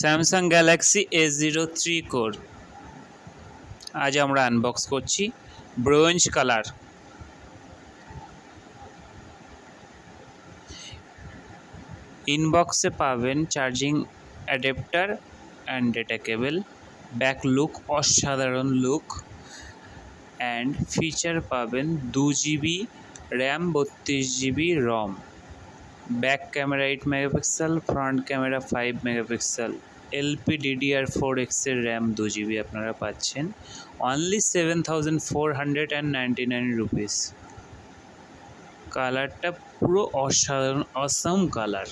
Samsung Galaxy A03 core আজ আমরা unbox করছি। Bronze colour. ইনবক্সে পাবেন charging adapter and data cable. Back look অসাধারণ লুক অ্যান্ড ফিচার পাবেন 2GB RAM, 32GB ROM. Back camera 8 megapixel, front camera 5 megapixel. LPDDR4X এর RAM 2GB আপনারা পাচ্ছেন অনলি 7,499 রুপিস। কালারটা পুরো অসাধারণ, অসাম কালার।